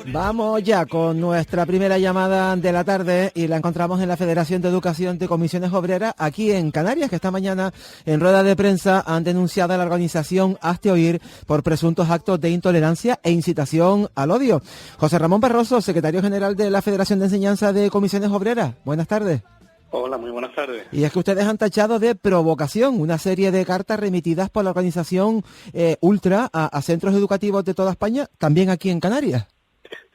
Vamos ya con nuestra primera llamada de la tarde y la encontramos en la Federación de Educación de Comisiones Obreras aquí en Canarias, que esta mañana en rueda de prensa han denunciado a la organización Hazte Oír por presuntos actos de intolerancia e incitación al odio. José Ramón Barroso, secretario general de la Federación de Enseñanza de Comisiones Obreras. Buenas tardes. Hola, muy buenas tardes. Y es que ustedes han tachado de provocación una serie de cartas remitidas por la organización Ultra a centros educativos de toda España, también aquí en Canarias.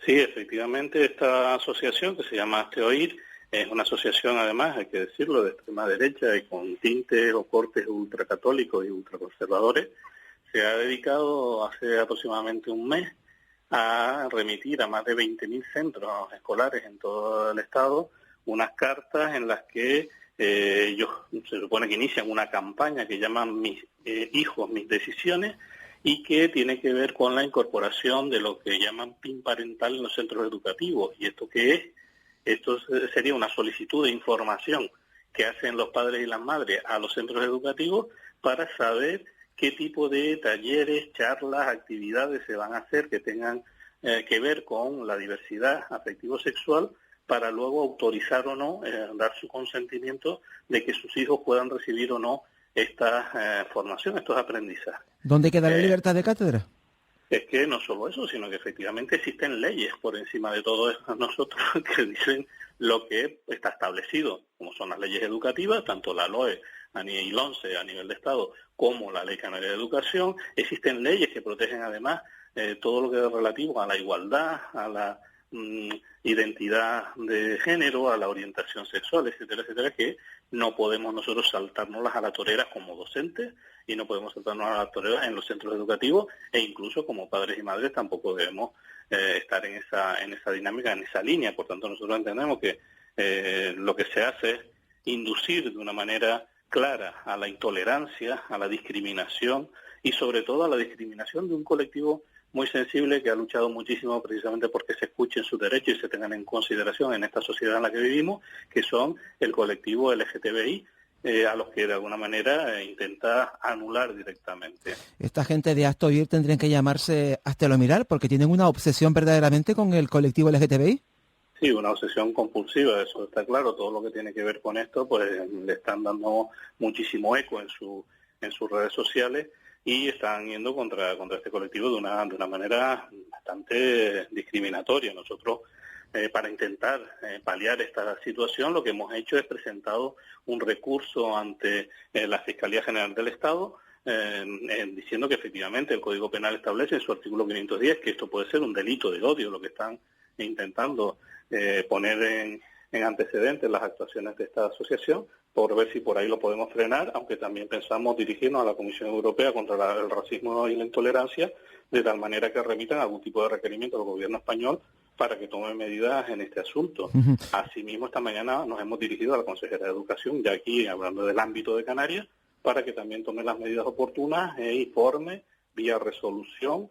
Sí, efectivamente, esta asociación que se llama Hazte Oír es una asociación, además, hay que decirlo, de extrema derecha y con tintes o cortes ultracatólicos y ultraconservadores. Se ha dedicado hace aproximadamente un mes a remitir a más de 20.000 centros escolares en todo el Estado unas cartas en las que ellos se supone que inician una campaña que llaman Mis hijos, mis decisiones, y que tiene que ver con la incorporación de lo que llaman PIN parental en los centros educativos. ¿Y esto qué es? Esto sería una solicitud de información que hacen los padres y las madres a los centros educativos para saber qué tipo de talleres, charlas, actividades se van a hacer que tengan que ver con la diversidad afectivo-sexual, para luego autorizar o no, dar su consentimiento de que sus hijos puedan recibir o no esta formación, estos aprendizajes. ¿Dónde queda la libertad de cátedra? Es que no solo eso, sino que efectivamente existen leyes por encima de todo eso nosotros que dicen lo que está establecido, como son las leyes educativas, tanto la LOE y la 11 a nivel de Estado, como la Ley Canaria de Educación. Existen leyes que protegen además todo lo que es relativo a la igualdad, a la identidad de género, a la orientación sexual, etcétera, etcétera, que no podemos nosotros saltárnoslas a la torera como docentes y no podemos saltarnos a la torera en los centros educativos, e incluso como padres y madres tampoco debemos estar en esa dinámica, en esa línea. Por tanto, nosotros entendemos que lo que se hace es inducir de una manera clara a la intolerancia, a la discriminación y sobre todo a la discriminación de un colectivo muy sensible que ha luchado muchísimo precisamente porque se escuchen sus derechos y se tengan en consideración en esta sociedad en la que vivimos, que son el colectivo LGTBI, a los que de alguna manera intenta anular directamente. Esta gente de Hazte Oír tendrían que llamarse Háztelo Mirar porque tienen una obsesión verdaderamente con el colectivo LGTBI. Sí, una obsesión compulsiva, eso está claro. Todo lo que tiene que ver con esto, pues le están dando muchísimo eco en sus redes sociales, y están yendo contra este colectivo de una manera bastante discriminatoria. Nosotros, para intentar paliar esta situación, lo que hemos hecho es presentado un recurso ante la Fiscalía General del Estado, diciendo que efectivamente el Código Penal establece en su artículo 510 que esto puede ser un delito de odio, lo que están intentando poner en antecedentes las actuaciones de esta asociación, por ver si por ahí lo podemos frenar, aunque también pensamos dirigirnos a la Comisión Europea contra el racismo y la intolerancia, de tal manera que remitan algún tipo de requerimiento al gobierno español para que tome medidas en este asunto. Asimismo, esta mañana nos hemos dirigido a la consejera de Educación, ya aquí hablando del ámbito de Canarias, para que también tome las medidas oportunas e informe vía resolución,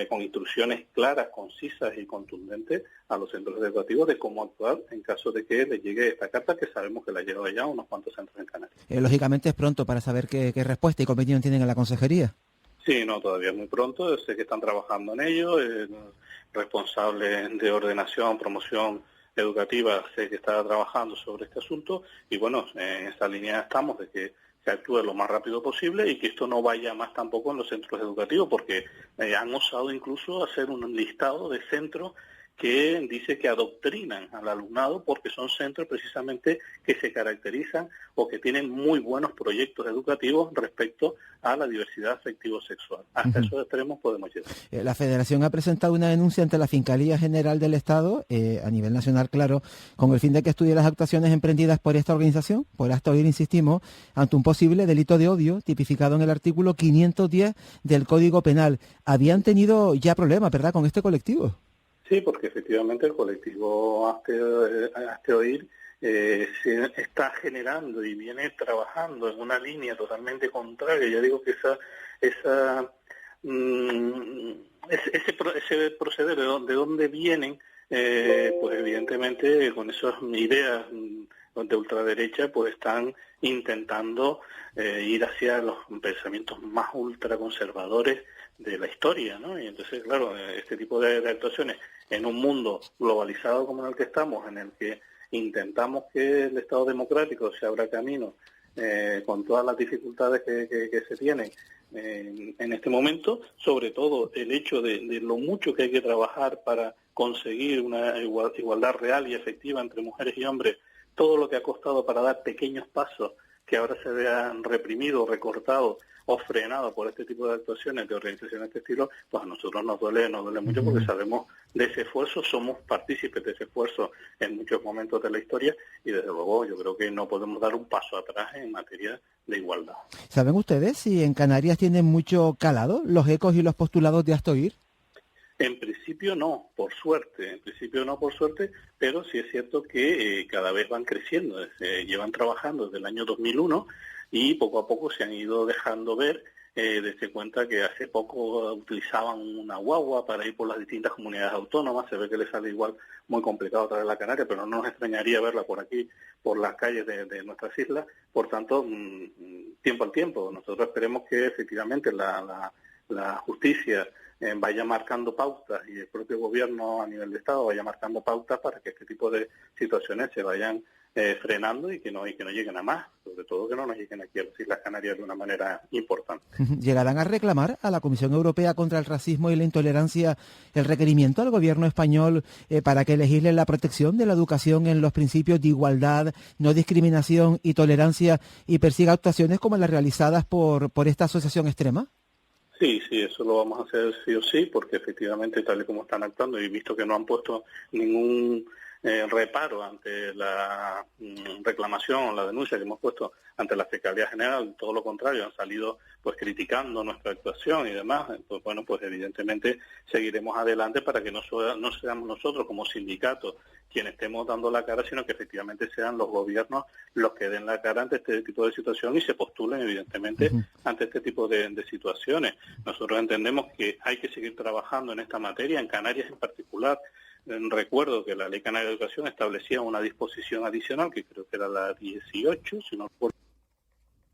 con instrucciones claras, concisas y contundentes a los centros educativos de cómo actuar en caso de que les llegue esta carta, que sabemos que la llegó ya a unos cuantos centros en Canarias. Lógicamente es pronto para saber qué respuesta y qué opinión tienen en la consejería. Sí, no, todavía es muy pronto. Sé que están trabajando en ello. El responsable de ordenación, promoción educativa, sé que está trabajando sobre este asunto, y bueno, en esa línea estamos de que se actúe lo más rápido posible y que esto no vaya más tampoco en los centros educativos, porque han osado incluso hacer un listado de centros que dice que adoctrinan al alumnado porque son centros precisamente que se caracterizan o que tienen muy buenos proyectos educativos respecto a la diversidad afectivo-sexual. Hasta esos extremos podemos llegar. La Federación ha presentado una denuncia ante la Fiscalía General del Estado, a nivel nacional, claro, con el fin de que estudie las actuaciones emprendidas por esta organización, por Hazte Oír, insistimos, ante un posible delito de odio tipificado en el artículo 510 del Código Penal. Habían tenido ya problemas, ¿verdad?, con este colectivo. Sí, porque efectivamente el colectivo Hazte Oír se está generando y viene trabajando en una línea totalmente contraria. Ya digo que ese proceder de dónde vienen, pues evidentemente con esas ideas de ultraderecha, pues están intentando ir hacia los pensamientos más ultraconservadores de la historia, ¿no? Y entonces, claro, este tipo de actuaciones en un mundo globalizado como en el que estamos, en el que intentamos que el Estado democrático se abra camino con todas las dificultades que se tienen en este momento, sobre todo el hecho de lo mucho que hay que trabajar para conseguir una igualdad real y efectiva entre mujeres y hombres, todo lo que ha costado para dar pequeños pasos que ahora se vean reprimidos, recortados o frenados por este tipo de actuaciones de organizaciones de este estilo, pues a nosotros nos duele mucho porque sabemos de ese esfuerzo, somos partícipes de ese esfuerzo en muchos momentos de la historia y desde luego yo creo que no podemos dar un paso atrás en materia de igualdad. ¿Saben ustedes si en Canarias tienen mucho calado los ecos y los postulados de Hazte Oír? En principio no, por suerte, pero sí es cierto que cada vez van creciendo, llevan trabajando desde el año 2001 y poco a poco se han ido dejando ver, desde cuenta que hace poco utilizaban una guagua para ir por las distintas comunidades autónomas, se ve que les sale igual muy complicado traer la Canaria, pero no nos extrañaría verla por aquí, por las calles de nuestras islas, por tanto, tiempo al tiempo, nosotros esperemos que efectivamente la justicia vaya marcando pautas y el propio gobierno a nivel de Estado vaya marcando pautas para que este tipo de situaciones se vayan frenando y que no lleguen a más, sobre todo que no nos lleguen aquí a las Islas Canarias de una manera importante. ¿Llegarán a reclamar a la Comisión Europea contra el Racismo y la Intolerancia el requerimiento al gobierno español para que legisle la protección de la educación en los principios de igualdad, no discriminación y tolerancia y persiga actuaciones como las realizadas por esta asociación extrema? Sí, eso lo vamos a hacer sí o sí, porque efectivamente tal y como están actuando y visto que no han puesto ningún reparo ante la reclamación o la denuncia que hemos puesto ante la Fiscalía General, todo lo contrario, han salido pues criticando nuestra actuación y demás, pues bueno, pues evidentemente seguiremos adelante para que no seamos nosotros como sindicatos quienes estemos dando la cara, sino que efectivamente sean los gobiernos los que den la cara ante este tipo de situación y se postulen evidentemente ante este tipo de situaciones. Nosotros entendemos que hay que seguir trabajando en esta materia, en Canarias en particular. Recuerdo que la Ley Canaria de Educación establecía una disposición adicional, que creo que era la 18, si no recuerdo,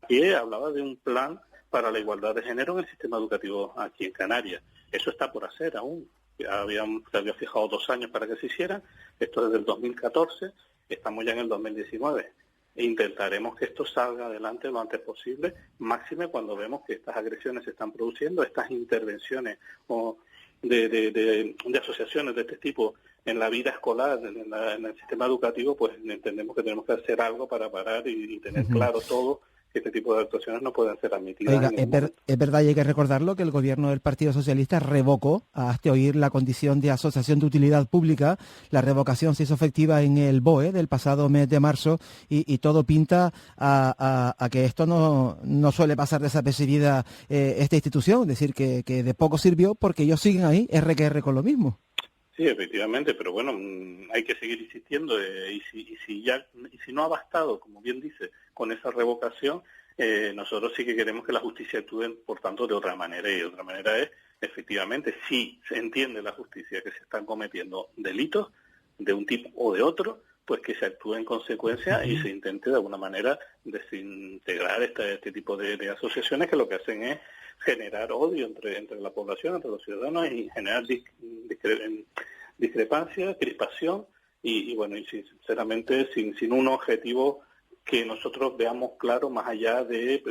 que hablaba de un plan para la igualdad de género en el sistema educativo aquí en Canarias. Eso está por hacer aún. Se había fijado 2 años para que se hiciera, esto desde el 2014, estamos ya en el 2019. E intentaremos que esto salga adelante lo antes posible, máxime cuando vemos que estas agresiones se están produciendo, estas intervenciones o de asociaciones de este tipo en la vida escolar, en el sistema educativo, pues entendemos que tenemos que hacer algo para parar y tener claro todo que este tipo de actuaciones no pueden ser admitidas. Oiga, es verdad, y hay que recordarlo, que el gobierno del Partido Socialista revocó a Hazte Oír la condición de asociación de utilidad pública. La revocación se hizo efectiva en el BOE del pasado mes de marzo y todo pinta a que esto no suele pasar desapercibida esta institución, es decir, que de poco sirvió porque ellos siguen ahí RQR con lo mismo. Sí, efectivamente, pero bueno, hay que seguir insistiendo y si no ha bastado, como bien dice, con esa revocación, nosotros sí que queremos que la justicia actúe, por tanto, de otra manera, y de otra manera es, efectivamente, si se entiende la justicia que se están cometiendo delitos de un tipo o de otro, pues que se actúe en consecuencia y se intente de alguna manera desintegrar este tipo de asociaciones que lo que hacen es generar odio entre la población, entre los ciudadanos y generar discrepancia, crispación y bueno, y sinceramente sin un objetivo que nosotros veamos claro más allá de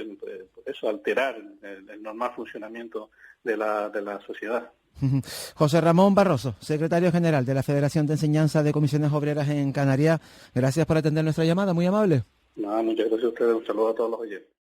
eso, alterar el normal funcionamiento de la sociedad. José Ramón Barroso, secretario general de la Federación de Enseñanza de Comisiones Obreras en Canarias, gracias por atender nuestra llamada, muy amable. Nada, muchas gracias a ustedes, un saludo a todos los oyentes.